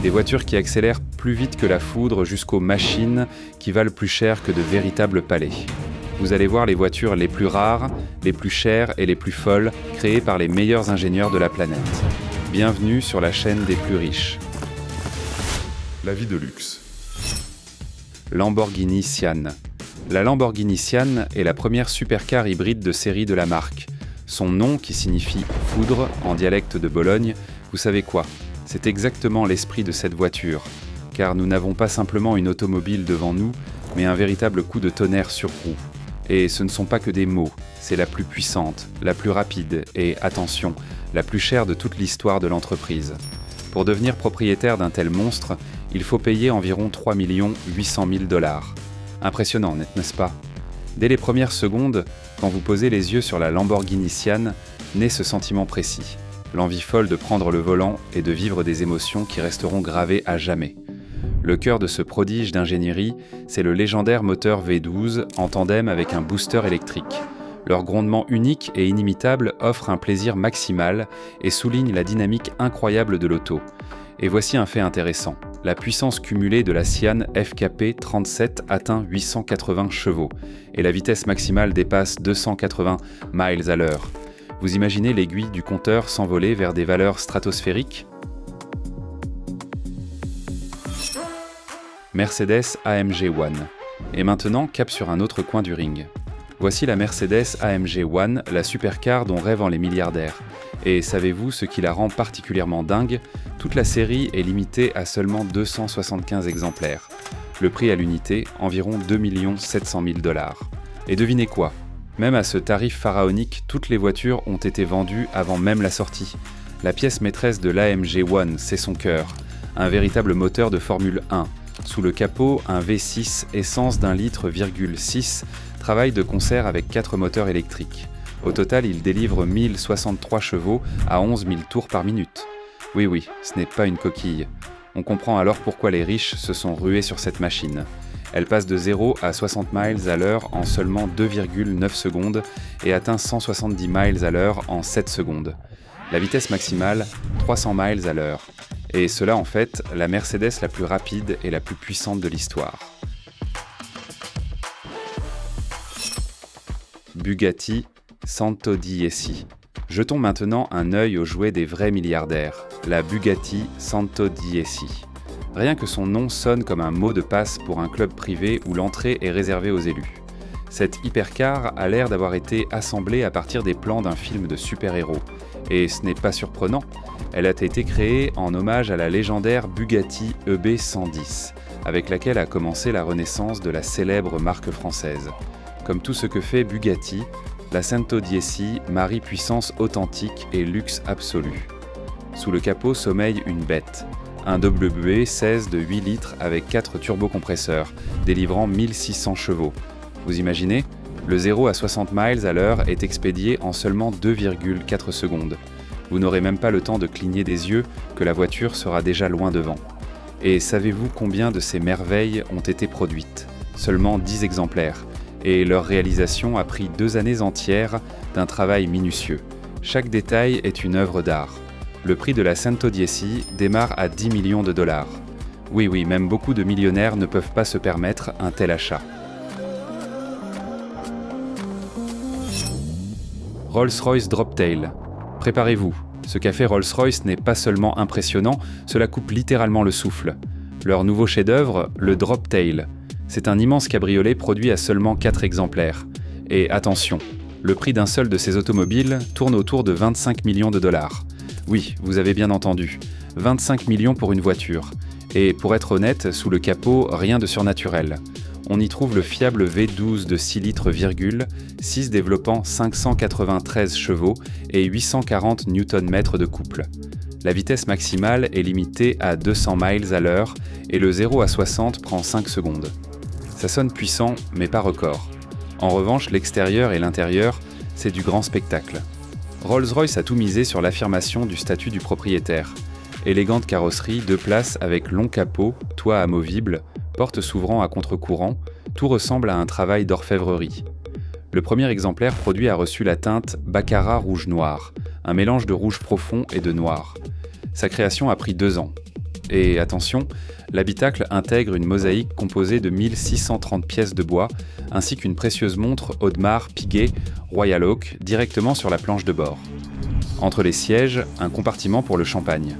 Des voitures qui accélèrent plus vite que la foudre jusqu'aux machines qui valent plus cher que de véritables palais. Vous allez voir les voitures les plus rares, les plus chères et les plus folles créées par les meilleurs ingénieurs de la planète. Bienvenue sur la chaîne des plus riches. La vie de luxe. Lamborghini Sian. La Lamborghini Sian est la première supercar hybride de série de la marque. Son nom, qui signifie « foudre » en dialecte de Bologne, vous savez quoi? C'est exactement l'esprit de cette voiture, car nous n'avons pas simplement une automobile devant nous, mais un véritable coup de tonnerre sur roue. Et ce ne sont pas que des mots, c'est la plus puissante, la plus rapide et, attention, la plus chère de toute l'histoire de l'entreprise. Pour devenir propriétaire d'un tel monstre, il faut payer environ 3 800 000 $. Impressionnant, n'est-ce pas? Dès les premières secondes, quand vous posez les yeux sur la Lamborghini Sian, naît ce sentiment précis. L'envie folle de prendre le volant et de vivre des émotions qui resteront gravées à jamais. Le cœur de ce prodige d'ingénierie, c'est le légendaire moteur V12 en tandem avec un booster électrique. Leur grondement unique et inimitable offre un plaisir maximal et souligne la dynamique incroyable de l'auto. Et voici un fait intéressant. La puissance cumulée de la Sian FKP 37 atteint 880 chevaux et la vitesse maximale dépasse 280 miles à l'heure. Vous imaginez l'aiguille du compteur s'envoler vers des valeurs stratosphériques? Mercedes AMG One. Et maintenant, cap sur un autre coin du ring. Voici la Mercedes AMG One, la supercar dont rêvent les milliardaires. Et savez-vous ce qui la rend particulièrement dingue? Toute la série est limitée à seulement 275 exemplaires. Le prix à l'unité, environ 2 700 000 $. Et devinez quoi? Même à ce tarif pharaonique, toutes les voitures ont été vendues avant même la sortie. La pièce maîtresse de l'AMG One, c'est son cœur. Un véritable moteur de Formule 1. Sous le capot, un V6 essence d'1,6 litre travaille de concert avec 4 moteurs électriques. Au total, il délivre 1063 chevaux à 11 000 tours par minute. Oui, ce n'est pas une coquille. On comprend alors pourquoi les riches se sont rués sur cette machine. Elle passe de 0 à 60 miles à l'heure en seulement 2,9 secondes et atteint 170 miles à l'heure en 7 secondes. La vitesse maximale, 300 miles à l'heure. Et cela en fait, la Mercedes la plus rapide et la plus puissante de l'histoire. Bugatti Santo Dieci. Jetons maintenant un œil aux jouets des vrais milliardaires, la Bugatti Santo Dieci. Rien que son nom sonne comme un mot de passe pour un club privé où l'entrée est réservée aux élus. Cette hypercar a l'air d'avoir été assemblée à partir des plans d'un film de super-héros. Et ce n'est pas surprenant, elle a été créée en hommage à la légendaire Bugatti EB110, avec laquelle a commencé la renaissance de la célèbre marque française. Comme tout ce que fait Bugatti, la Santo Dieci marie puissance authentique et luxe absolu. Sous le capot sommeille une bête, un WB16 de 8 litres avec 4 turbocompresseurs, délivrant 1600 chevaux. Vous imaginez? Le 0 à 60 miles à l'heure est expédié en seulement 2,4 secondes. Vous n'aurez même pas le temps de cligner des yeux que la voiture sera déjà loin devant. Et savez-vous combien de ces merveilles ont été produites? Seulement 10 exemplaires. Et leur réalisation a pris 2 années entières d'un travail minutieux. Chaque détail est une œuvre d'art. Le prix de la Santo Dieci démarre à 10 millions de $. Oui, même beaucoup de millionnaires ne peuvent pas se permettre un tel achat. Rolls-Royce Droptail. Préparez-vous, ce qu'a fait Rolls-Royce n'est pas seulement impressionnant, cela coupe littéralement le souffle. Leur nouveau chef-d'œuvre, le Droptail. C'est un immense cabriolet produit à seulement 4 exemplaires. Et attention, le prix d'un seul de ces automobiles tourne autour de 25 millions de $. Oui, vous avez bien entendu, 25 millions pour une voiture. Et pour être honnête, sous le capot, rien de surnaturel. On y trouve le fiable V12 de 6 litres, 6 développant 593 chevaux et 840 Nm de couple. La vitesse maximale est limitée à 200 miles à l'heure et le 0 à 60 prend 5 secondes. Ça sonne puissant, mais pas record. En revanche, l'extérieur et l'intérieur, c'est du grand spectacle. Rolls-Royce a tout misé sur l'affirmation du statut du propriétaire. Élégante carrosserie, 2 places avec long capot, toit amovible, porte s'ouvrant à contre-courant, tout ressemble à un travail d'orfèvrerie. Le premier exemplaire produit a reçu la teinte Baccarat rouge-noir, un mélange de rouge profond et de noir. Sa création a pris 2 ans. Et attention, l'habitacle intègre une mosaïque composée de 1630 pièces de bois, ainsi qu'une précieuse montre Audemars Piguet Royal Oak directement sur la planche de bord. Entre les sièges, un compartiment pour le champagne.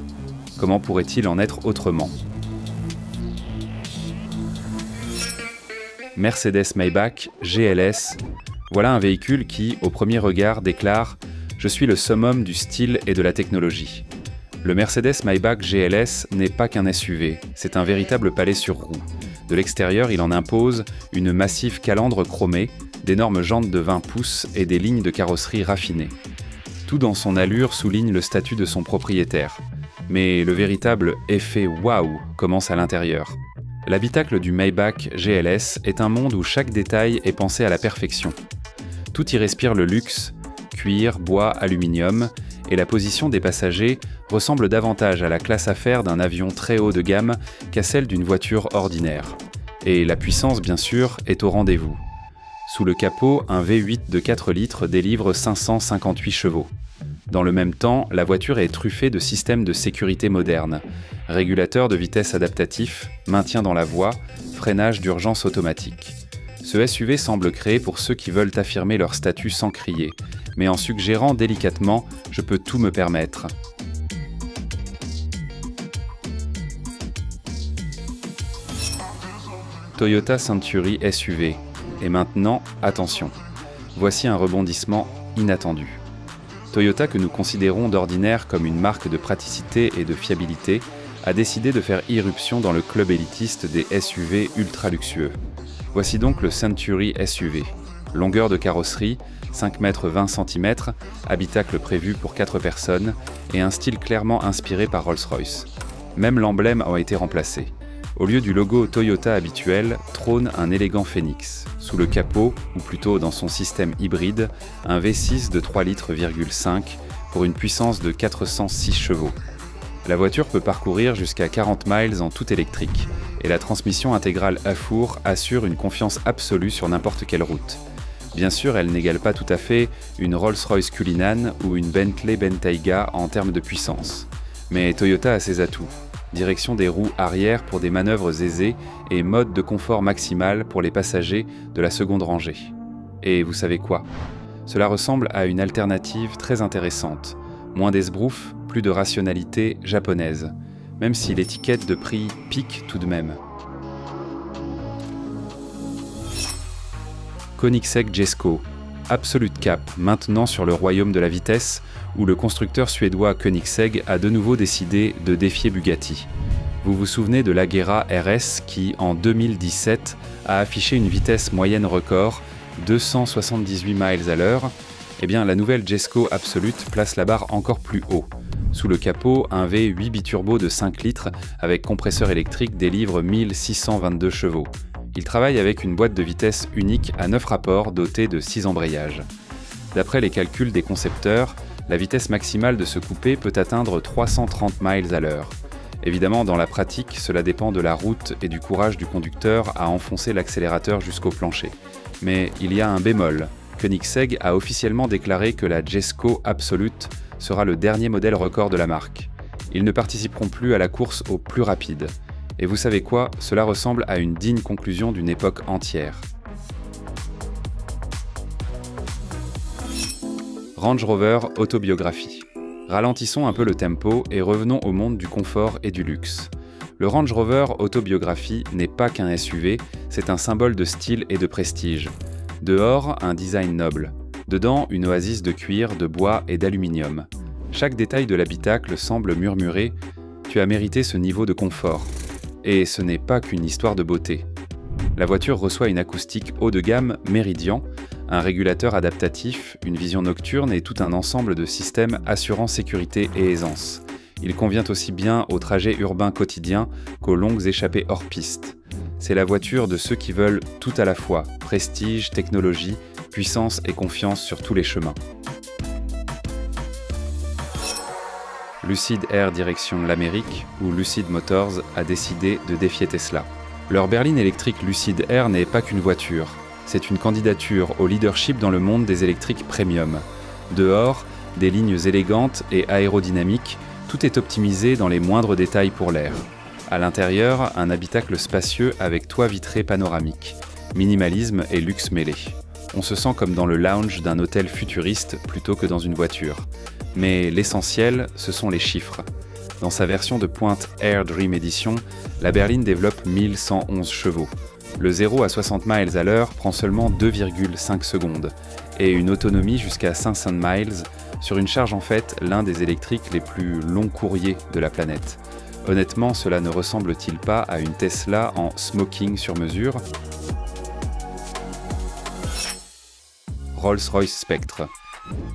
Comment pourrait-il en être autrement ? Mercedes-Maybach GLS, voilà un véhicule qui, au premier regard, déclare « Je suis le summum du style et de la technologie ». Le Mercedes-Maybach GLS n'est pas qu'un SUV, c'est un véritable palais sur roues. De l'extérieur, il en impose une massive calandre chromée, d'énormes jantes de 20 pouces et des lignes de carrosserie raffinées. Tout dans son allure souligne le statut de son propriétaire. Mais le véritable effet waouh commence à l'intérieur. L'habitacle du Maybach GLS est un monde où chaque détail est pensé à la perfection. Tout y respire le luxe, cuir, bois, aluminium, et la position des passagers ressemble davantage à la classe affaires d'un avion très haut de gamme qu'à celle d'une voiture ordinaire. Et la puissance, bien sûr, est au rendez-vous. Sous le capot, un V8 de 4 litres délivre 558 chevaux. Dans le même temps, la voiture est truffée de systèmes de sécurité modernes, régulateur de vitesse adaptatif, maintien dans la voie, freinage d'urgence automatique. Ce SUV semble créé pour ceux qui veulent affirmer leur statut sans crier, mais en suggérant délicatement « je peux tout me permettre ». Toyota Century SUV. Et maintenant, attention, voici un rebondissement inattendu. Toyota, que nous considérons d'ordinaire comme une marque de praticité et de fiabilité, a décidé de faire irruption dans le club élitiste des SUV ultra luxueux. Voici donc le Century SUV. Longueur de carrosserie, 5 mètres 20 cm, habitacle prévu pour 4 personnes et un style clairement inspiré par Rolls-Royce. Même l'emblème a été remplacé. Au lieu du logo Toyota habituel, trône un élégant phénix. Sous le capot, ou plutôt dans son système hybride, un V6 de 3,5 litres pour une puissance de 406 chevaux. La voiture peut parcourir jusqu'à 40 miles en tout électrique, et la transmission intégrale à four assure une confiance absolue sur n'importe quelle route. Bien sûr, elle n'égale pas tout à fait une Rolls-Royce Cullinan ou une Bentley Bentayga en termes de puissance. Mais Toyota a ses atouts. Direction des roues arrière pour des manœuvres aisées et mode de confort maximal pour les passagers de la seconde rangée. Et vous savez quoi ? Cela ressemble à une alternative très intéressante. Moins d'esbrouf, plus de rationalité japonaise, même si l'étiquette de prix pique tout de même. Koenigsegg Jesko, Absolute Cap, maintenant sur le royaume de la vitesse, où le constructeur suédois Koenigsegg a de nouveau décidé de défier Bugatti. Vous vous souvenez de l'Agera RS qui, en 2017, a affiché une vitesse moyenne record, 278 miles à l'heure. Eh bien, la nouvelle Jesko Absolute place la barre encore plus haut. Sous le capot, un V8 biturbo de 5 litres avec compresseur électrique délivre 1622 chevaux. Il travaille avec une boîte de vitesse unique à 9 rapports dotée de 6 embrayages. D'après les calculs des concepteurs, la vitesse maximale de ce coupé peut atteindre 330 miles à l'heure. Évidemment, dans la pratique, cela dépend de la route et du courage du conducteur à enfoncer l'accélérateur jusqu'au plancher. Mais il y a un bémol. Koenigsegg a officiellement déclaré que la Jesko Absolute sera le dernier modèle record de la marque. Ils ne participeront plus à la course au plus rapide. Et vous savez quoi ? Cela ressemble à une digne conclusion d'une époque entière. Range Rover Autobiographie. Ralentissons un peu le tempo et revenons au monde du confort et du luxe. Le Range Rover Autobiographie n'est pas qu'un SUV, c'est un symbole de style et de prestige. Dehors, un design noble. Dedans, une oasis de cuir, de bois et d'aluminium. Chaque détail de l'habitacle semble murmurer « Tu as mérité ce niveau de confort ». Et ce n'est pas qu'une histoire de beauté. La voiture reçoit une acoustique haut de gamme Meridian, un régulateur adaptatif, une vision nocturne et tout un ensemble de systèmes assurant sécurité et aisance. Il convient aussi bien aux trajets urbains quotidiens qu'aux longues échappées hors piste. C'est la voiture de ceux qui veulent tout à la fois, prestige, technologie, puissance et confiance sur tous les chemins. Lucid Air direction l'Amérique, où Lucid Motors a décidé de défier Tesla. Leur berline électrique Lucid Air n'est pas qu'une voiture, c'est une candidature au leadership dans le monde des électriques premium. Dehors, des lignes élégantes et aérodynamiques, tout est optimisé dans les moindres détails pour l'air. À l'intérieur, un habitacle spacieux avec toit vitré panoramique. Minimalisme et luxe mêlés. On se sent comme dans le lounge d'un hôtel futuriste plutôt que dans une voiture. Mais l'essentiel, ce sont les chiffres. Dans sa version de pointe Air Dream Edition, la berline développe 1111 chevaux. Le 0 à 60 miles à l'heure prend seulement 2,5 secondes et une autonomie jusqu'à 500 miles sur une charge en fait l'un des électriques les plus longs courriers de la planète. Honnêtement, cela ne ressemble-t-il pas à une Tesla en smoking sur mesure ? Rolls-Royce Spectre.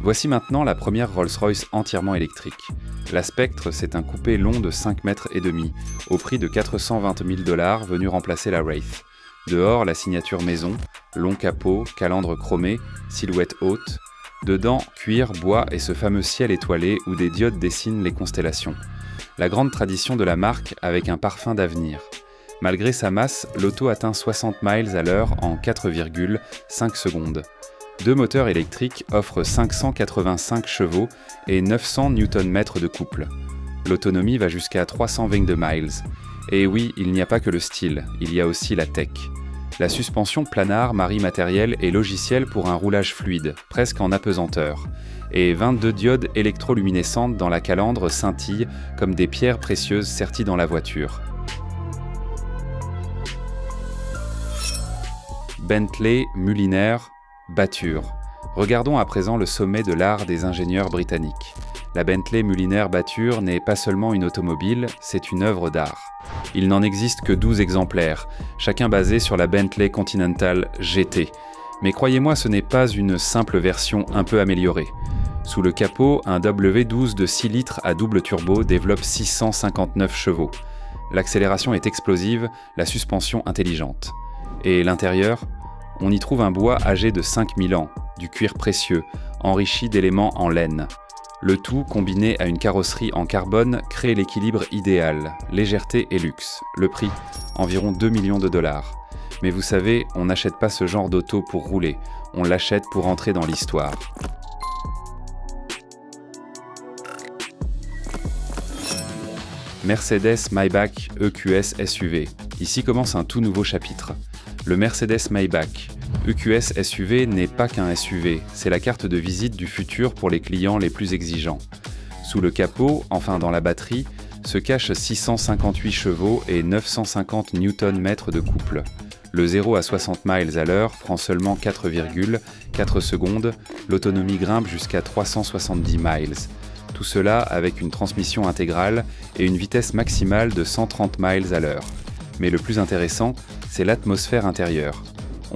Voici maintenant la première Rolls-Royce entièrement électrique. La Spectre, c'est un coupé long de 5 mètres et demi, au prix de 420 000 $ venu remplacer la Wraith. Dehors, la signature maison, long capot, calandre chromé, silhouette haute. Dedans, cuir, bois et ce fameux ciel étoilé où des diodes dessinent les constellations. La grande tradition de la marque avec un parfum d'avenir. Malgré sa masse, l'auto atteint 60 miles à l'heure en 4,5 secondes. Deux moteurs électriques offrent 585 chevaux et 900 Nm de couple. L'autonomie va jusqu'à 322 miles. Et oui, il n'y a pas que le style, il y a aussi la tech. La suspension planard marie matériel et logiciel pour un roulage fluide, presque en apesanteur. Et 22 diodes électroluminescentes dans la calandre scintillent comme des pierres précieuses serties dans la voiture. Bentley, Mulliner, Bature. Regardons à présent le sommet de l'art des ingénieurs britanniques. La Bentley Mulliner Bature n'est pas seulement une automobile, c'est une œuvre d'art. Il n'en existe que 12 exemplaires, chacun basé sur la Bentley Continental GT. Mais croyez-moi, ce n'est pas une simple version un peu améliorée. Sous le capot, un W12 de 6 litres à double turbo développe 659 chevaux. L'accélération est explosive, la suspension intelligente. Et l'intérieur ? On y trouve un bois âgé de 5000 ans, du cuir précieux, enrichi d'éléments en laine. Le tout, combiné à une carrosserie en carbone, crée l'équilibre idéal, légèreté et luxe. Le prix, environ 2 millions de $. Mais vous savez, on n'achète pas ce genre d'auto pour rouler, on l'achète pour entrer dans l'histoire. Mercedes Maybach EQS SUV. Ici commence un tout nouveau chapitre. Le Mercedes Maybach EQS SUV n'est pas qu'un SUV, c'est la carte de visite du futur pour les clients les plus exigeants. Sous le capot, enfin dans la batterie, se cachent 658 chevaux et 950 Nm de couple. Le 0 à 60 miles à l'heure prend seulement 4,4 secondes, l'autonomie grimpe jusqu'à 370 miles. Tout cela avec une transmission intégrale et une vitesse maximale de 130 miles à l'heure. Mais le plus intéressant, c'est l'atmosphère intérieure.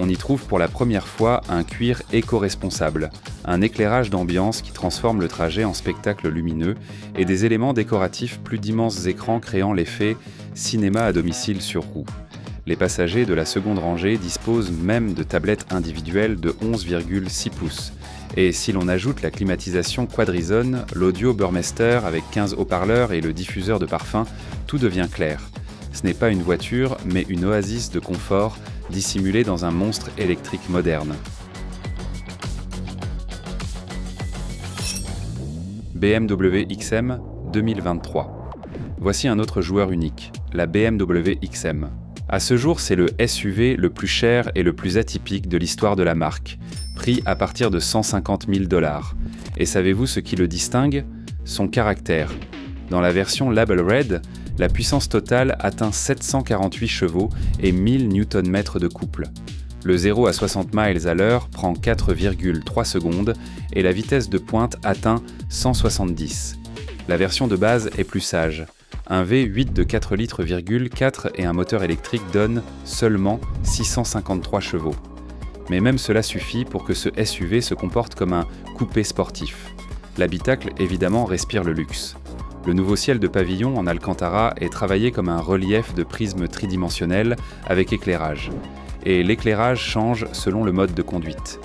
On y trouve pour la première fois un cuir éco-responsable, un éclairage d'ambiance qui transforme le trajet en spectacle lumineux et des éléments décoratifs plus d'immenses écrans créant l'effet cinéma à domicile sur roue. Les passagers de la seconde rangée disposent même de tablettes individuelles de 11,6 pouces. Et si l'on ajoute la climatisation quadrizone, l'audio Burmester avec 15 haut-parleurs et le diffuseur de parfum, tout devient clair. Ce n'est pas une voiture, mais une oasis de confort dissimulée dans un monstre électrique moderne. BMW XM 2023. Voici un autre joueur unique, la BMW XM. À ce jour, c'est le SUV le plus cher et le plus atypique de l'histoire de la marque, prix à partir de 150 000 $. Et savez-vous ce qui le distingue ? Son caractère. Dans la version Label Red, la puissance totale atteint 748 chevaux et 1000 Nm de couple. Le 0 à 60 miles à l'heure prend 4,3 secondes et la vitesse de pointe atteint 170. La version de base est plus sage. Un V8 de 4,4 litres et un moteur électrique donnent seulement 653 chevaux. Mais même cela suffit pour que ce SUV se comporte comme un coupé sportif. L'habitacle, évidemment, respire le luxe. Le nouveau ciel de pavillon en Alcantara est travaillé comme un relief de prisme tridimensionnel avec éclairage. Et l'éclairage change selon le mode de conduite.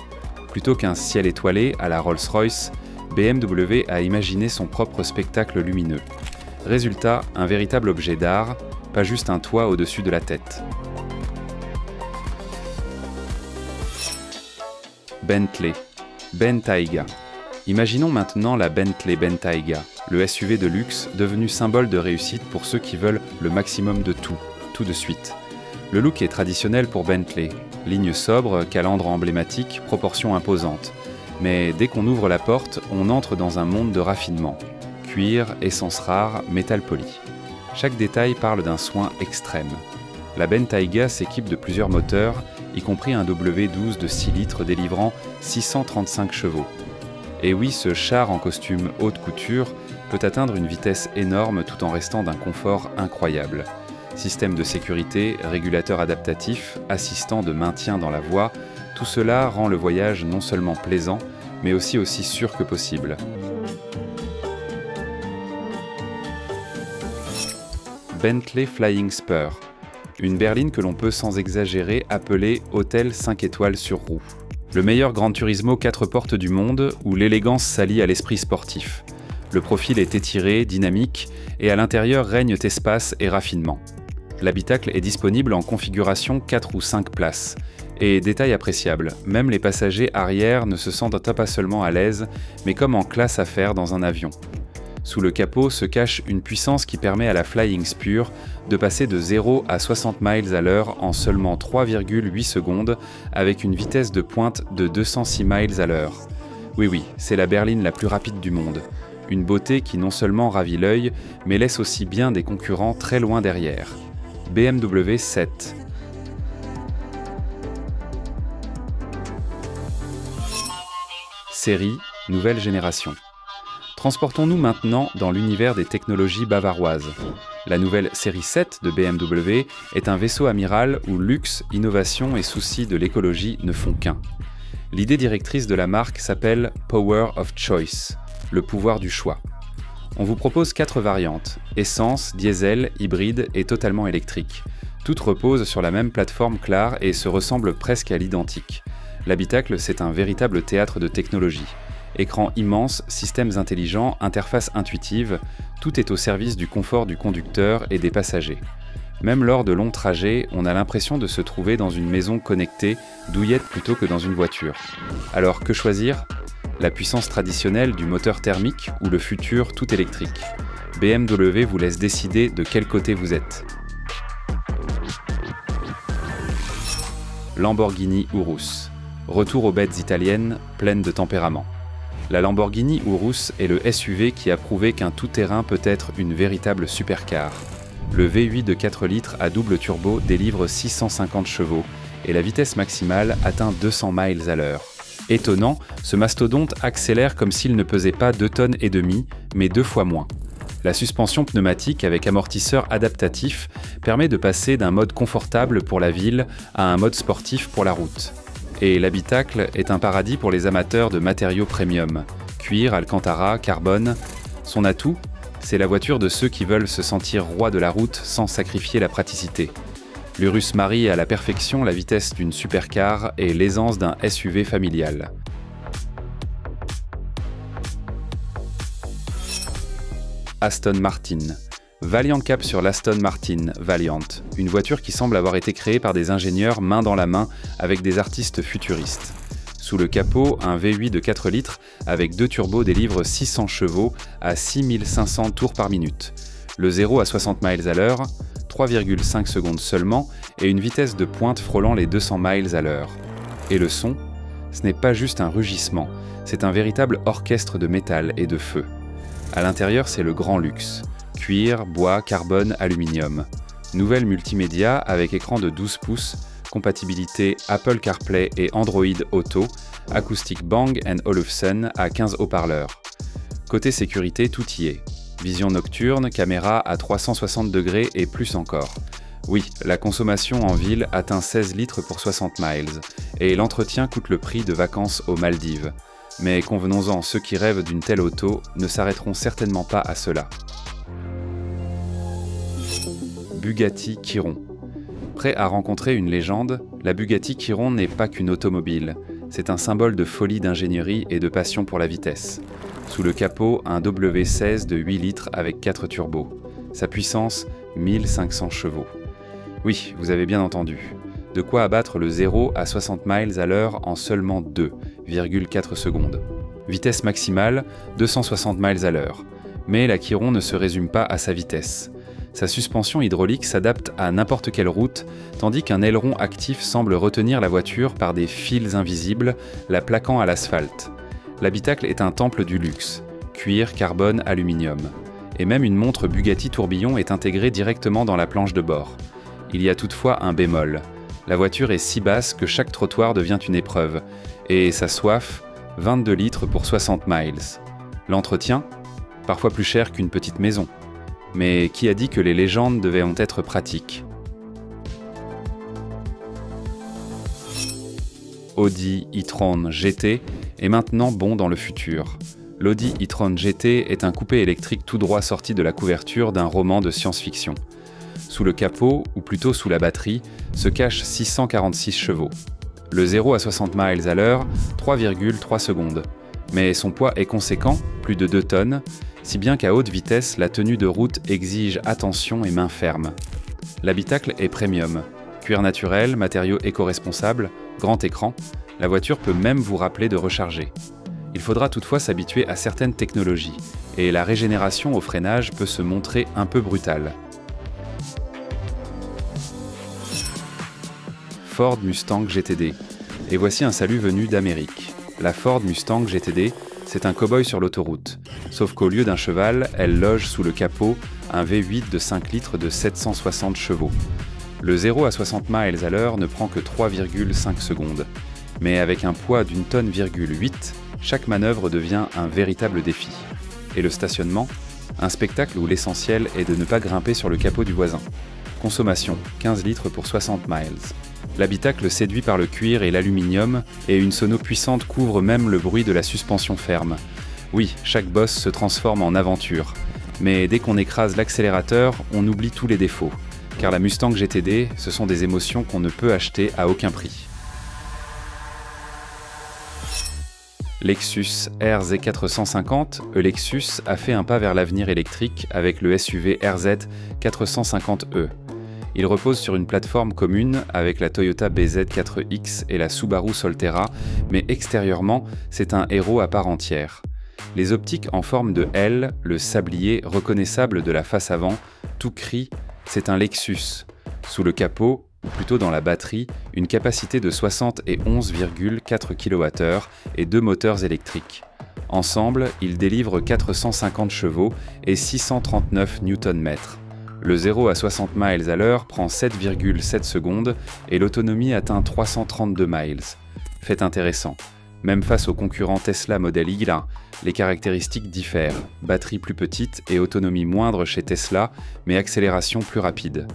Plutôt qu'un ciel étoilé à la Rolls-Royce, BMW a imaginé son propre spectacle lumineux. Résultat, un véritable objet d'art, pas juste un toit au-dessus de la tête. Bentley, Bentayga. Imaginons maintenant la Bentley Bentayga, le SUV de luxe devenu symbole de réussite pour ceux qui veulent le maximum de tout de suite. Le look est traditionnel pour Bentley, ligne sobre, calandre emblématique, proportions imposantes. Mais dès qu'on ouvre la porte, on entre dans un monde de raffinement. Cuir, essence rare, métal poli. Chaque détail parle d'un soin extrême. La Bentayga s'équipe de plusieurs moteurs, y compris un W12 de 6 litres délivrant 635 chevaux. Et oui, ce char en costume haute couture peut atteindre une vitesse énorme tout en restant d'un confort incroyable. Système de sécurité, régulateur adaptatif, assistant de maintien dans la voie, tout cela rend le voyage non seulement plaisant, mais aussi sûr que possible. Bentley Flying Spur, une berline que l'on peut sans exagérer appeler hôtel 5 étoiles sur roue. Le meilleur Gran Turismo 4 portes du monde où l'élégance s'allie à l'esprit sportif. Le profil est étiré, dynamique et à l'intérieur règne espace et raffinement. L'habitacle est disponible en configuration 4 ou 5 places. Et détail appréciable, même les passagers arrière ne se sentent pas seulement à l'aise, mais comme en classe affaires dans un avion. Sous le capot se cache une puissance qui permet à la Flying Spur de passer de 0 à 60 miles à l'heure en seulement 3,8 secondes avec une vitesse de pointe de 206 miles à l'heure. Oui, c'est la berline la plus rapide du monde. Une beauté qui non seulement ravit l'œil, mais laisse aussi bien des concurrents très loin derrière. BMW 7. Série, nouvelle génération. Transportons-nous maintenant dans l'univers des technologies bavaroises. La nouvelle série 7 de BMW est un vaisseau amiral où luxe, innovation et souci de l'écologie ne font qu'un. L'idée directrice de la marque s'appelle Power of Choice, le pouvoir du choix. On vous propose 4 variantes, essence, diesel, hybride et totalement électrique. Toutes reposent sur la même plateforme claire et se ressemblent presque à l'identique. L'habitacle, c'est un véritable théâtre de technologie. Écran immense, systèmes intelligents, interface intuitive, tout est au service du confort du conducteur et des passagers. Même lors de longs trajets, on a l'impression de se trouver dans une maison connectée, douillette plutôt que dans une voiture. Alors que choisir ? La puissance traditionnelle du moteur thermique ou le futur tout électrique. BMW vous laisse décider de quel côté vous êtes. Lamborghini Urus. Retour aux bêtes italiennes, pleines de tempérament. La Lamborghini Urus est le SUV qui a prouvé qu'un tout-terrain peut être une véritable supercar. Le V8 de 4 litres à double turbo délivre 650 chevaux et la vitesse maximale atteint 200 miles à l'heure. Étonnant, ce mastodonte accélère comme s'il ne pesait pas 2,5 tonnes, mais 2 fois moins. La suspension pneumatique avec amortisseur adaptatif permet de passer d'un mode confortable pour la ville à un mode sportif pour la route. Et l'habitacle est un paradis pour les amateurs de matériaux premium. Cuir, alcantara, carbone. Son atout, c'est la voiture de ceux qui veulent se sentir roi de la route sans sacrifier la praticité. L'Urus marie à la perfection la vitesse d'une supercar et l'aisance d'un SUV familial. Aston Martin. Valiant cap sur l'Aston Martin Valiant, une voiture qui semble avoir été créée par des ingénieurs main dans la main avec des artistes futuristes. Sous le capot, un V8 de 4 litres avec 2 turbos délivre 600 chevaux à 6500 tours par minute. Le 0 à 60 miles à l'heure, 3,5 secondes seulement et une vitesse de pointe frôlant les 200 miles à l'heure. Et le son ? Ce n'est pas juste un rugissement, c'est un véritable orchestre de métal et de feu. À l'intérieur, c'est le grand luxe. Cuir, bois, carbone, aluminium. Nouvelle multimédia avec écran de 12 pouces, compatibilité Apple CarPlay et Android Auto, acoustique Bang & Olufsen à 15 haut-parleurs. Côté sécurité, tout y est. Vision nocturne, caméra à 360 degrés et plus encore. Oui, la consommation en ville atteint 16 litres pour 60 miles, et l'entretien coûte le prix de vacances aux Maldives. Mais convenons-en, ceux qui rêvent d'une telle auto ne s'arrêteront certainement pas à cela. Bugatti Chiron. Prêt à rencontrer une légende, la Bugatti Chiron n'est pas qu'une automobile. C'est un symbole de folie d'ingénierie et de passion pour la vitesse. Sous le capot, un W16 de 8 litres avec 4 turbos. Sa puissance, 1500 chevaux. Oui, vous avez bien entendu. De quoi abattre le 0 à 60 miles à l'heure en seulement 2,4 secondes. Vitesse maximale, 260 miles à l'heure. Mais la Chiron ne se résume pas à sa vitesse. Sa suspension hydraulique s'adapte à n'importe quelle route, tandis qu'un aileron actif semble retenir la voiture par des fils invisibles, la plaquant à l'asphalte. L'habitacle est un temple du luxe, cuir, carbone, aluminium. Et même une montre Bugatti tourbillon est intégrée directement dans la planche de bord. Il y a toutefois un bémol. La voiture est si basse que chaque trottoir devient une épreuve, et sa soif, 22 litres pour 60 miles. L'entretien, parfois plus cher qu'une petite maison. Mais qui a dit que les légendes devaient être pratiques ? Audi e-tron GT est maintenant bon dans le futur. L'Audi e-tron GT est un coupé électrique tout droit sorti de la couverture d'un roman de science-fiction. Sous le capot, ou plutôt sous la batterie, se cachent 646 chevaux. Le 0 à 60 miles à l'heure, 3,3 secondes. Mais son poids est conséquent, plus de 2 tonnes, si bien qu'à haute vitesse, la tenue de route exige attention et main ferme. L'habitacle est premium. Cuir naturel, matériaux éco-responsables, grand écran, la voiture peut même vous rappeler de recharger. Il faudra toutefois s'habituer à certaines technologies, et la régénération au freinage peut se montrer un peu brutale. Ford Mustang GTD. Et voici un salut venu d'Amérique. La Ford Mustang GTD, c'est un cow-boy sur l'autoroute. Sauf qu'au lieu d'un cheval, elle loge sous le capot un V8 de 5 litres de 760 chevaux. Le 0 à 60 miles à l'heure ne prend que 3,5 secondes. Mais avec un poids d'1,8 tonne, chaque manœuvre devient un véritable défi. Et le stationnement ? Un spectacle où l'essentiel est de ne pas grimper sur le capot du voisin. Consommation, 15 litres pour 60 miles. L'habitacle séduit par le cuir et l'aluminium, et une sono puissante couvre même le bruit de la suspension ferme. Oui, chaque bosse se transforme en aventure. Mais dès qu'on écrase l'accélérateur, on oublie tous les défauts. Car la Mustang GTD, ce sont des émotions qu'on ne peut acheter à aucun prix. Lexus RZ 450, Lexus a fait un pas vers l'avenir électrique avec le SUV RZ 450e. Il repose sur une plateforme commune avec la Toyota BZ4X et la Subaru Solterra, mais extérieurement, c'est un héros à part entière. Les optiques en forme de L, le sablier reconnaissable de la face avant, tout crie, c'est un Lexus. Sous le capot, ou plutôt dans la batterie, une capacité de 71,4 kWh et 2 moteurs électriques. Ensemble, ils délivrent 450 chevaux et 639 Nm. Le 0 à 60 miles à l'heure prend 7,7 secondes et l'autonomie atteint 332 miles. Fait intéressant. Même face au concurrent Tesla Model Y, les caractéristiques diffèrent. Batterie plus petite et autonomie moindre chez Tesla, mais accélération plus rapide.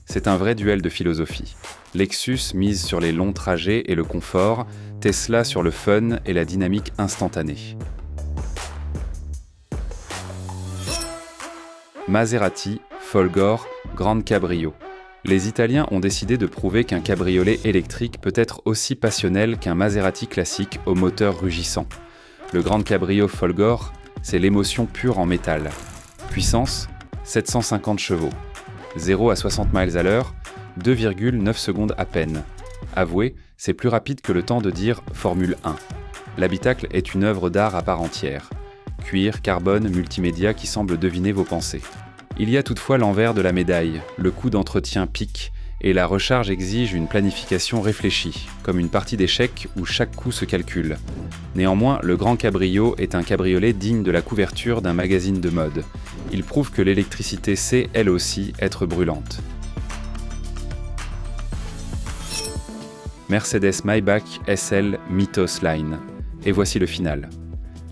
C'est un vrai duel de philosophie. Lexus mise sur les longs trajets et le confort, Tesla sur le fun et la dynamique instantanée. Maserati, Folgore, Grande Cabrio. Les Italiens ont décidé de prouver qu'un cabriolet électrique peut être aussi passionnel qu'un Maserati classique au moteur rugissant. Le Grande Cabrio Folgore, c'est l'émotion pure en métal. Puissance, 750 chevaux. 0 à 60 miles à l'heure, 2,9 secondes à peine. Avouez, c'est plus rapide que le temps de dire Formule 1. L'habitacle est une œuvre d'art à part entière. Cuir, carbone, multimédia qui semble deviner vos pensées. Il y a toutefois l'envers de la médaille, le coût d'entretien pique, et la recharge exige une planification réfléchie, comme une partie d'échecs où chaque coup se calcule. Néanmoins, le Grand Cabrio est un cabriolet digne de la couverture d'un magazine de mode. Il prouve que l'électricité sait, elle aussi, être brûlante. Mercedes Maybach SL Mythos Line. Et voici le final.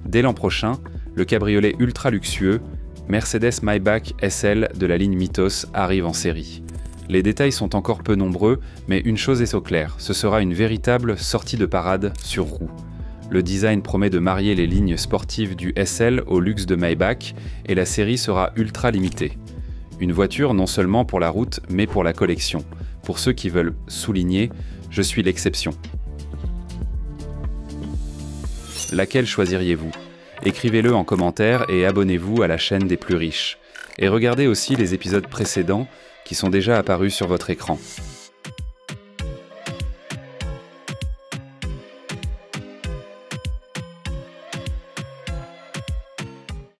Dès l'an prochain, le cabriolet ultra luxueux, Mercedes Maybach SL de la ligne Mythos arrive en série. Les détails sont encore peu nombreux, mais une chose est au clair, ce sera une véritable sortie de parade sur roue. Le design promet de marier les lignes sportives du SL au luxe de Maybach, et la série sera ultra limitée. Une voiture non seulement pour la route, mais pour la collection. Pour ceux qui veulent souligner, je suis l'exception. Laquelle choisiriez-vous ? Écrivez-le en commentaire et abonnez-vous à la chaîne des plus riches. Et regardez aussi les épisodes précédents qui sont déjà apparus sur votre écran.